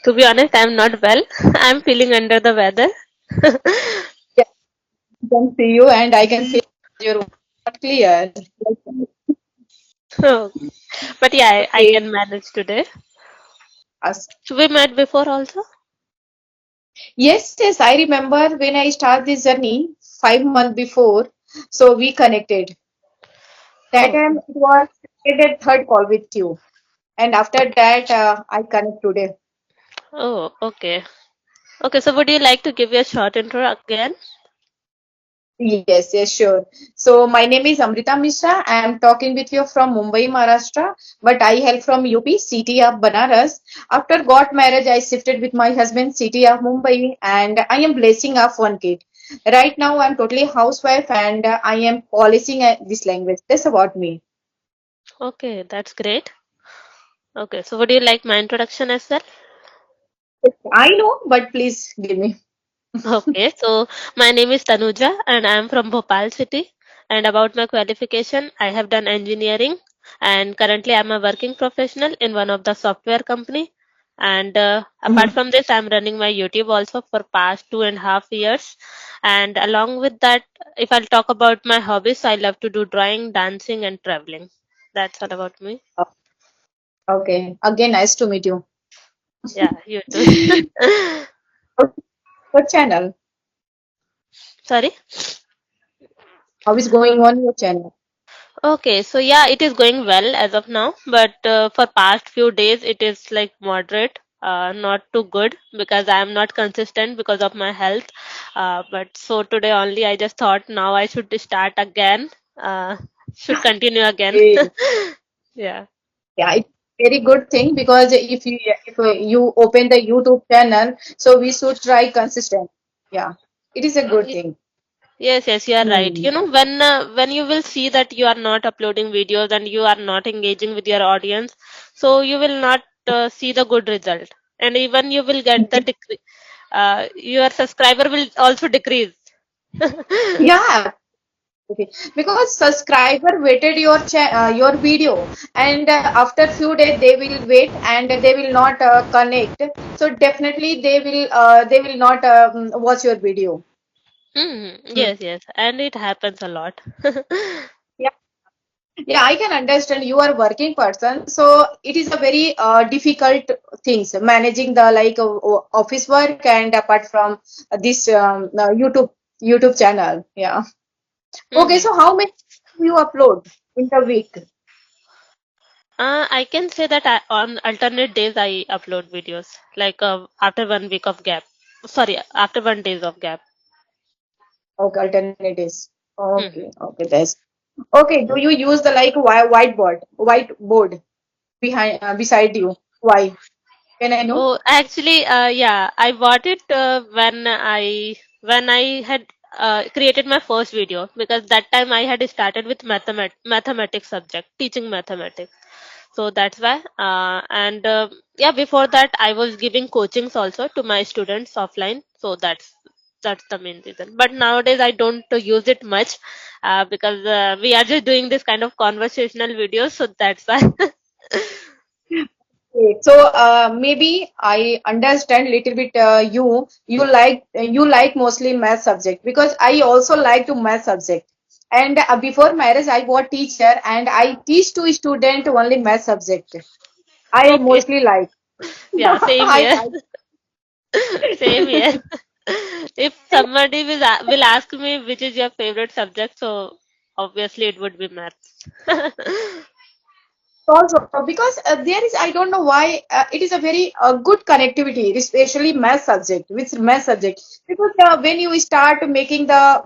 To be honest, I'm not well. I'm feeling under the weather. Yeah, I can see you, and I can see your voice not clear. Oh, but yeah, I Okay. can manage today. Us. So we met before also? Yes, yes, I remember when I started this journey 5 months before. So we connected. That Oh, time it was the third call with you, and after that I connect today. oh, okay. Okay, so would you like to give your short intro again? Yes, yes, sure. So my name is Amrita Mishra. I am talking with you from Mumbai, Maharashtra, but I hail from UP, city of Banaras. After got marriage, I shifted with my husband, city of Mumbai, and I am blessing of one kid. Right now, I'm totally housewife, and I am polishing this language. That's about me. Okay, that's great. Okay, so would you like my introduction as well? I know, but please give me. Okay, so my name is Tanuja and I am from Bhopal city. And about my qualification, I have done engineering and currently I'm a working professional in one of the software company. And apart Mhm. from this, I'm running my YouTube also for past 2.5 years. And along with that, if I'll talk about my hobbies, I love to do drawing, dancing, and traveling. That's all about me. Okay. Again, nice to meet you. Yeah, you too. What channel? Sorry. How is going on your channel? Okay, so yeah, it is going well as of now, but for past few days it is like moderate, not too good because I am not consistent because of my health. But so today only I just thought now I should start again, should continue again. Eh, Yeah. Yeah, it's very good thing because if you open the YouTube channel, so we should try consistent. Yeah, it is a good Y- thing. Yes, yes, you are right. Hmm. When you will see that you are not uploading videos and you are not engaging with your audience, so you will not see the good result, and even you will get the decrease. Your subscriber will also decrease. Yeah, okay. Because subscriber waited your video, and after few days they will wait and they will not connect. So definitely they will not watch your video. Hmm. Yes, yes, and it happens a lot. Yeah. Yeah, I can understand you are working person, so it is a very difficult things managing the office work and apart from this YouTube channel. Yeah. Okay, hmm so how many you upload in the week? I can say that on alternate days I upload videos, like after 1 week of gap. Sorry, after 1 days of gap. Okay, alternatives. Okay, Hmm okay, that's okay. Do you use the whiteboard behind beside you? Why? Can I know? Oh, actually, yeah, I bought it when I had created my first video because that time I had started with mathematics subject, teaching mathematics. So that's why. And yeah, before that I was giving coachings also to my students offline. So that's the main reason. But nowadays I don't use it much because we are just doing this kind of conversational videos. So that's why. Okay, so maybe I understand little bit you like mostly math subject because I also like to math subject and before marriage I was teacher and I teach to student only math subject. I Okay. mostly like. Yeah, same I here. like. Same here. If somebody will ask me which is your favorite subject, so obviously it would be maths. Also because there is I don't know why it is a very good connectivity especially math subject with math subject because when you start making the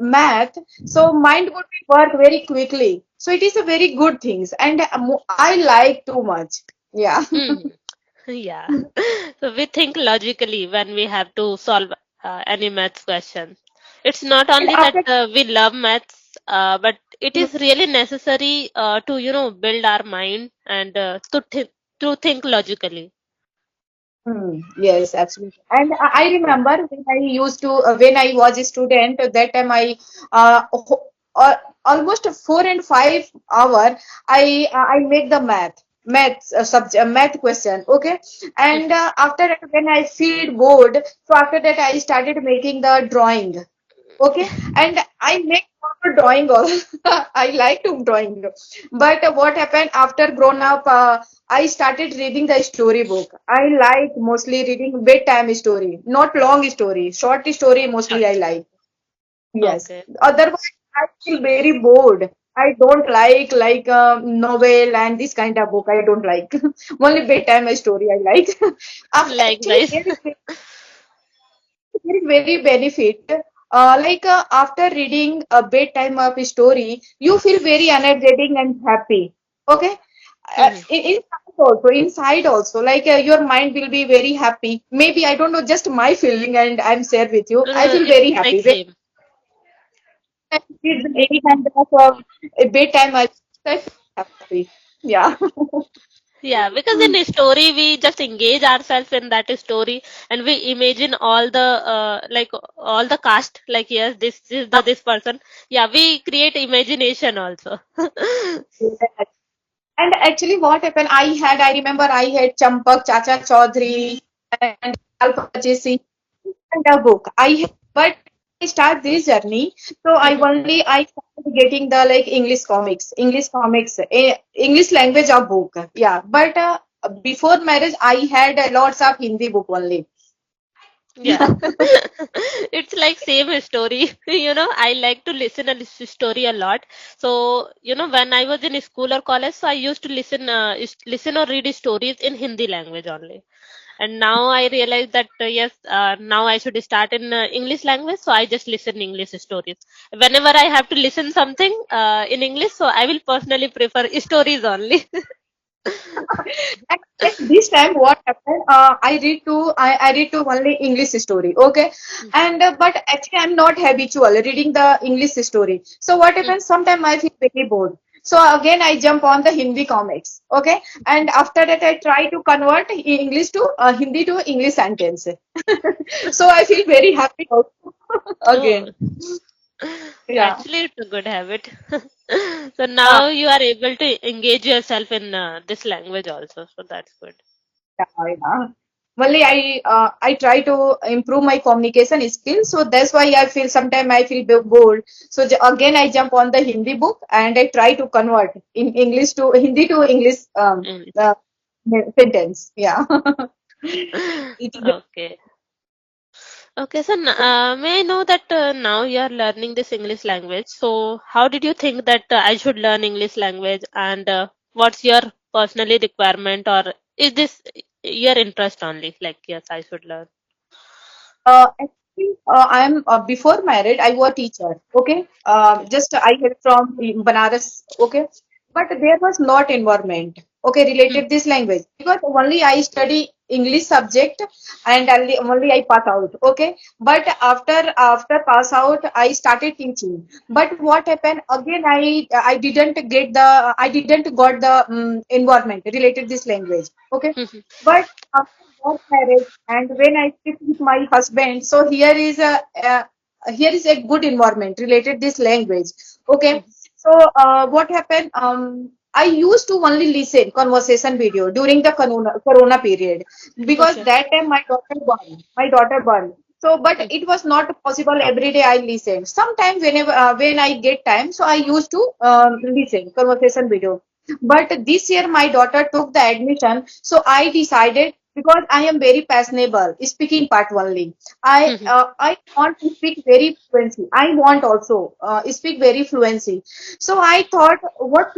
math so mind would be work very quickly so it is a very good things and I like too much. Yeah. Hmm. Yeah. So we think logically when we have to solve any maths question. It's not And only that after. we love maths, but it is really necessary to build our mind and to think logically. Yes, absolutely. And I remember when I was a student, that time almost 4 and 5 hour, I make the math. math question. Okay, and after that, when I feel bored, so after that I started making the drawing. Okay, and I make proper drawing also. I like to drawing, but what happened after grown up, I started reading the storybook. I like mostly reading bedtime story, not long story, short story mostly I Short. like. Yes. Okay. Otherwise, I feel very bored. I don't like novel and this kind of book. I don't like. Only bedtime story I like. Actually, Likewise. there is very benefit. After reading a bedtime of story, you feel very energetic and happy. Okay. Mhm. Inside also, your mind will be very happy. Maybe I don't know, just my feeling, and I'm share with you. I feel It's very like happy. same. With any kind of a bedtime, I feel happy. Yeah. Yeah, because in a story we just engage ourselves in that story and we imagine all the like all the cast, like yes, this is the this person. Yeah, we create imagination also. And actually, what happened? I remember I had Champak, Chacha Chaudhary, and Alpachesi and a book. But I start this journey, so I started getting the English comics, English language of book. Yeah, but before marriage, I had lots of Hindi book only. Yeah. It's like same story. I like to listen a story a lot. So, when I was in school or college, so I used to listen or read stories in Hindi language only. And now I realize that yes, now I should start in English language. So I just listen English stories. Whenever I have to listen something in English, so I will personally prefer stories only. At this time, what happened? I read to only English story. Okay, and but actually, I'm not habitual reading the English story. So what happens? Sometimes I feel very bored. So again, I jump on the Hindi comics. Okay, and after that, I try to convert English to Hindi to English sentence. So I feel very happy also. Oh, Again. Yeah. actually, it's a good habit. So now you are able to engage yourself in this language also. So that's good. Yeah, yeah. Only I try to improve my communication skills, so that's why I feel sometimes I feel bored. So again I jump on the Hindi book and I try to convert in English to Hindi to English Mm. uh, sentence. Yeah. It is Okay. Okay. So may I know that now you are learning this English language. So how did you think that I should learn English language, and what's your personally requirement, or is this your interest only? Like yes, I should learn. Actually, I'm before married, I was a teacher. Okay, just I had from Banaras. Okay, but there was not environment. Okay, Hmm. related this language because only I study English subject and only I pass out. Okay, but after pass out, I started teaching. But what happened again? I didn't get the I didn't got the environment related this language. Okay, but after got married and when I sit with my husband, so here is a good environment related this language. Okay, so what happened? I used to only listen conversation video during the corona period because Okay. that time my daughter born. So, but it was not possible every day I listen. Sometimes whenever when I get time, so I used to listen conversation video. But this year my daughter took the admission, so I decided because I am very passionate, speaking part only. I want to speak very fluency. I want also speak very fluency. So I thought, what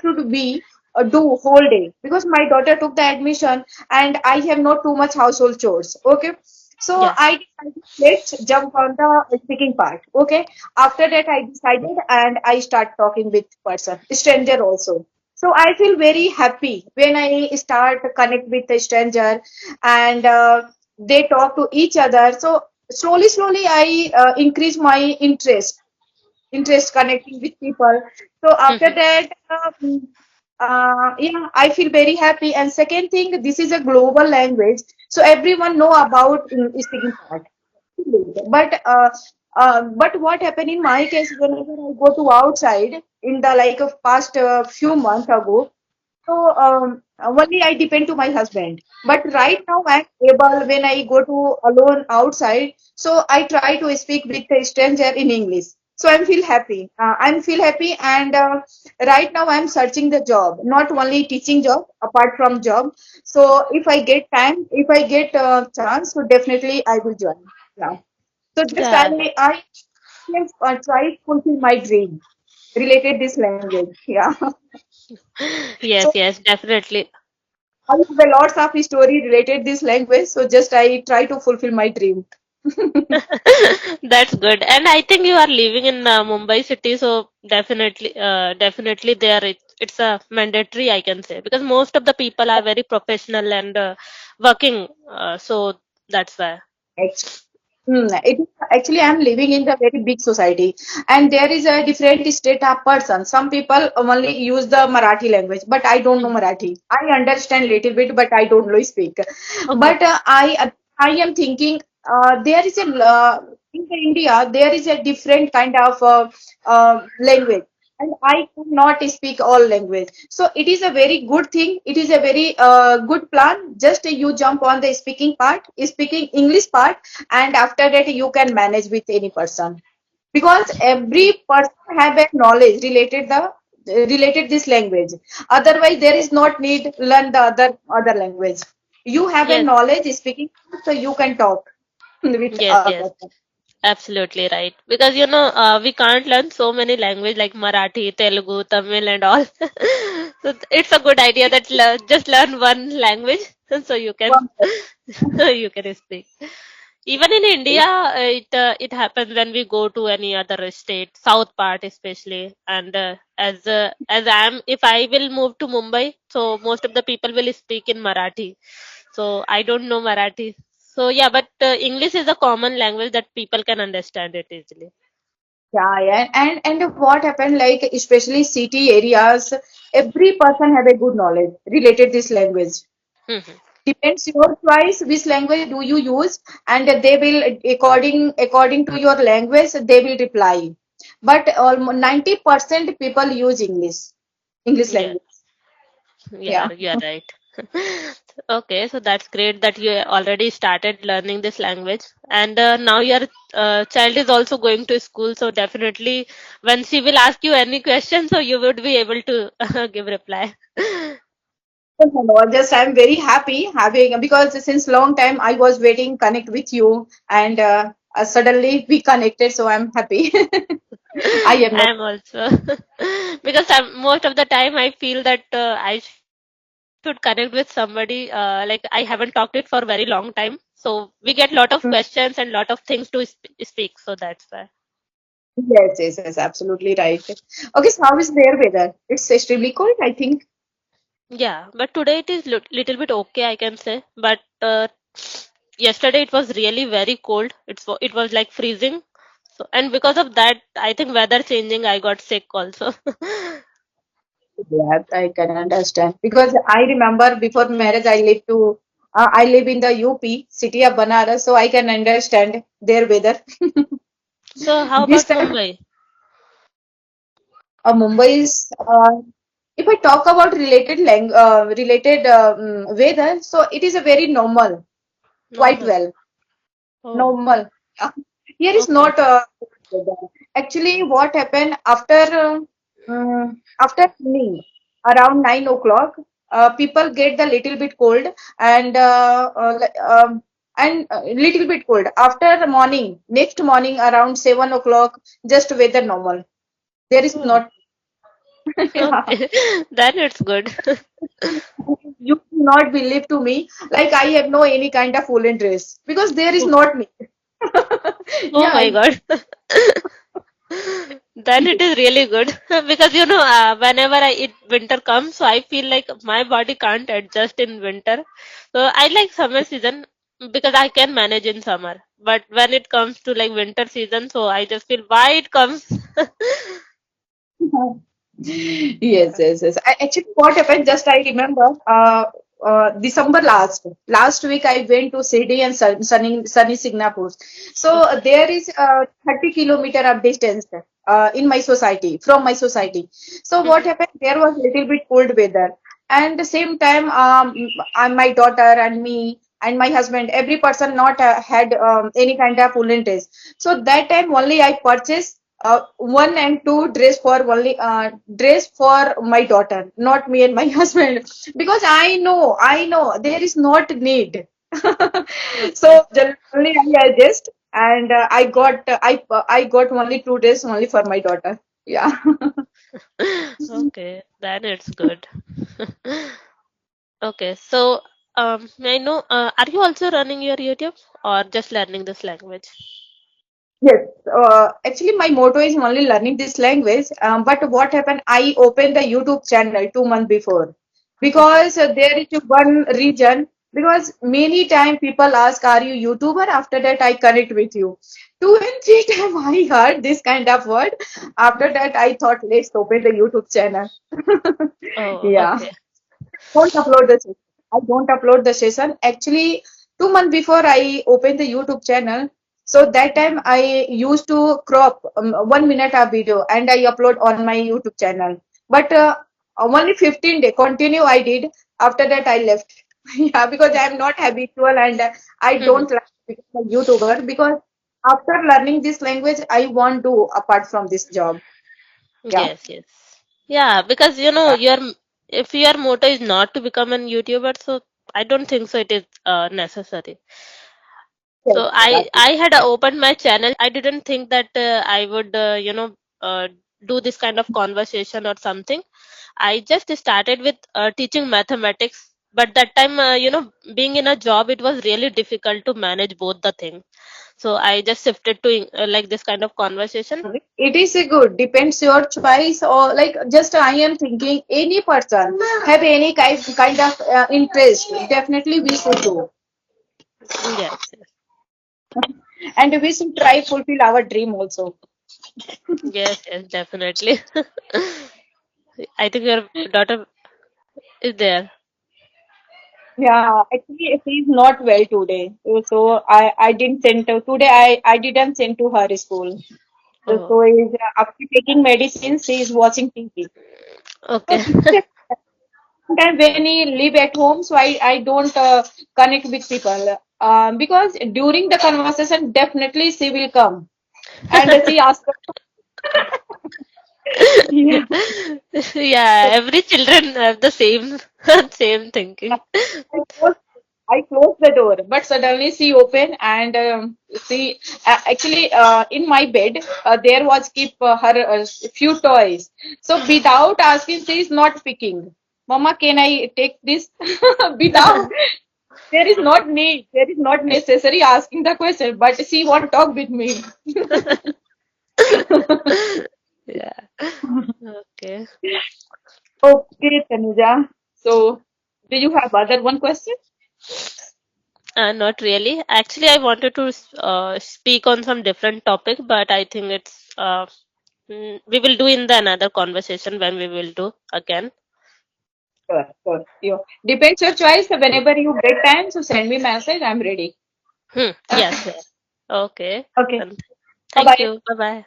should be do whole day because my daughter took the admission and I have not too much household chores. Okay, so Yeah. I decided let's jump on the speaking part. Okay, after that I decided and I start talking with person, stranger also. So I feel very happy when I start connect with a stranger and they talk to each other. So slowly I increase my interest connecting with people. So after that, yeah, I feel very happy. And second thing, this is a global language, so everyone know about speaking part. But what happened in my case, whenever I go to outside in the like of past few months ago, So only I depend to my husband. But right now I'm able when I go to alone outside. So I try to speak with a stranger in English. So I'm feel happy. I'm feel happy, and right now I'm searching the job, not only teaching job, apart from job. So if I get time, if I get a chance, so definitely I will join. Yeah. So just Yeah. I have tried to fulfill my dream related this language. Yeah. Yes, So yes, definitely. I have a lots of story related this language, so just I try to fulfill my dream. That's good. And I think you are living in Mumbai city, so definitely there it's a mandatory, I can say, because most of the people are very professional and working. So that's why. Actually, it is actually I'm living in the very big society, and there is a different state of person. Some people only use the Marathi language, but I don't know Mhm. Marathi. I understand little bit, but I don't know speak. Okay. But I am thinking there is a in the India there is a different kind of language, and I cannot speak all language. So it is a very good thing. It is a very good plan. Just you jump on the speaking part, speaking English part, and after that you can manage with any person, because every person have a knowledge related this language. Otherwise there is not need learn the other language. You have a Yes, knowledge speaking, so you can talk with yes, a yes. person. Absolutely right. Because we can't learn so many language like Marathi, Telugu, Tamil, and all. So it's a good idea that just learn one language so you can you can speak. Even in India, it happens when we go to any other state, south part especially. And as if I will move to Mumbai, so most of the people will speak in Marathi. So I don't know Marathi. So yeah, but English is a common language that people can understand it easily. Yeah, yeah, and what happened, like especially city areas, every person have a good knowledge related this language. Mhm. Depends your choice which language do you use, and they will according to your language they will reply. But almost 90% people use English Yeah, language. yeah, Yeah. you are right. Okay, so that's great that you already started learning this language, and now your child is also going to school. So definitely, when she will ask you any question, so you would be able to give reply. No, no, just I'm very happy having, because since long time I was waiting connect with you, and suddenly we connected, so I'm happy. I am not. I'm also because most of the time I feel that I should connect with somebody like I haven't talked it for very long time. So we get lot of questions and lot of things to speak. So that's why. Yes, yes, yes, absolutely right. Okay, so how is their weather? It's extremely cold, I think. Yeah, but today it is little bit okay, I can say. But yesterday it was really very cold. It was like freezing. So and because of that, I think weather changing, I got sick also. Yeah, I can understand, because I remember before marriage I live in the UP city of Banaras, so I can understand their weather. So how This about time, Mumbai? Mumbai is. If I talk about related weather, so it is a very normal, quite Normal. well. Oh, Normal. Here is okay. not actually what happened after evening around 9 o'clock. People get the little bit cold, and little bit cold after the morning. Next morning around 7 o'clock, just weather normal. There is Oh, not. Yeah. okay. Then it's good. You cannot believe to me, like I have no any kind of woolen dress, because there is Oh, not me. oh Yeah, my God. Then it is really good because whenever winter comes, so I feel like my body can't adjust in winter. So I like summer season because I can manage in summer. But when it comes to like winter season, so I just feel why it comes. yes, yes, yes. Actually, what happened? Just I remember, December last week I went to City and sunny Singapore. So Okay. there is 30 kilometer of distance in my society from my society. So what Mhm. happened? There was little bit cold weather, and the same time my daughter and me and my husband, every person not had any kind of woolen dress. So that time only I purchased one and two dress for only dress for my daughter, not me and my husband, because I know there is not need. Okay. So generally I adjust, and I got only two dress only for my daughter. Yeah. Okay, then it's good. Okay, so may I know, are you also running your YouTube or just learning this language? Yes, actually, my motto is only learning this language. But what happened? I opened the YouTube channel 2 months before, Okay. because there is one reason. Because many time people ask, "Are you YouTuber?" After that, I connect with you. Two and three time I heard this kind of word. After that, I thought, let's open the YouTube channel. Oh, Yeah. okay. Don't upload the session. I don't upload the session. Actually, 2 months before I opened the YouTube channel, so that time I used to crop 1 minute of video and I upload on my YouTube channel. But only 15 day continue I did. After that I left. Yeah, because I am not habitual, and I Mhm. don't like to become a YouTuber, because after learning this language I want to apart from this job. Yeah. Yes, yes. Yeah, because if your motto is not to become a YouTuber, so I don't think so it is necessary. Yes, So exactly. I had opened my channel. I didn't think that I would do this kind of conversation or something. I just started with teaching mathematics, but that time being in a job, it was really difficult to manage both the things. So I just shifted to like this kind of conversation. It is a good, depends your choice, or like just I am thinking any person have any kind of interest, definitely we should do, Yes, yes, and we should try fulfill our dream also. yes, yes, definitely. I think your daughter is there. Yeah, actually she is not well today, so I didn't send to today. I didn't send to her school. So Oh, is after taking medicine, she is watching TV. So okay. this is sometimes when he live at home, so I don't connect with people, because during the conversation definitely she will come and she asks. Yeah. Yeah, every children have the same same thinking. I close, I close the door, but suddenly she open, and she actually in my bed there was keep her few toys. So without asking, she is not picking. Mama, can I take this? Without, there is not need, there is not necessary asking the question, but she won't talk with me. Yeah. Okay. Okay, Tanuja. So, do you have other one question? Not really. Actually, I wanted to speak on some different topic, but I think we will do in the another conversation when we will do again. Sure, sure. You depends your choice. Whenever you get time, so send me message. I'm ready. Yes, yes. Okay. Okay. Then Bye thank bye. you. Bye bye.